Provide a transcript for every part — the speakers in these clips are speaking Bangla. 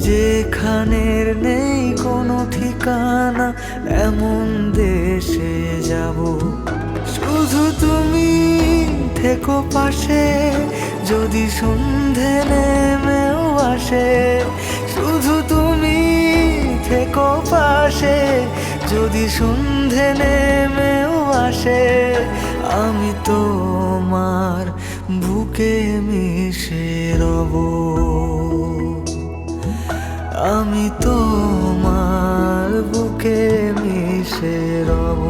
যেখানের নেই কোনো ঠিকানা, এমন দেশে যাব। শুধু তুমি থেকো পাশে, যদি সন্ধে নেমেও আসে। শুধু তুমি থেকো পাশে, যদি সন্ধে নেমেও আসে। আমি তোমার বুকে মিশে রব, আমি তোমার বুকে মিশে রব।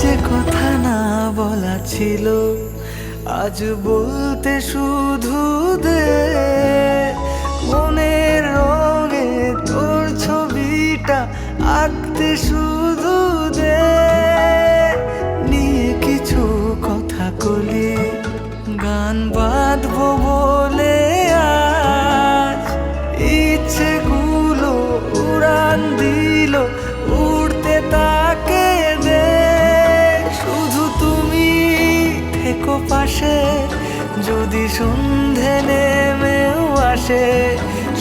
যে কথা না বলা ছিল, আজ বলতে শুধু দে। মনের রঙে তোর ছবিটা আঁকতে শুধু দে। নিয়ে কিছু কথা কলি, গান বাঁধবো বলে আজ। ইচ্ছেগুলো উড়ান দিল, উড়তে তাকে দে। শুধু তুমি থেকো পাশে, যদি সন্ধে নেমেও আসে।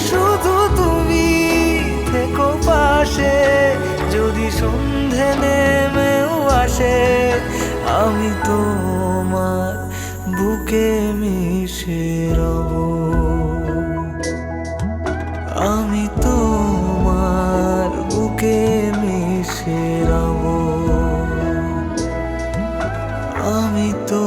শুধু তুমি থেকো পাশে, যদি সন্ধে নেমেও আসে। আমি তোমার বুকে মিশে রব, আমি তোমার বুকে মিশে রব, আমি তো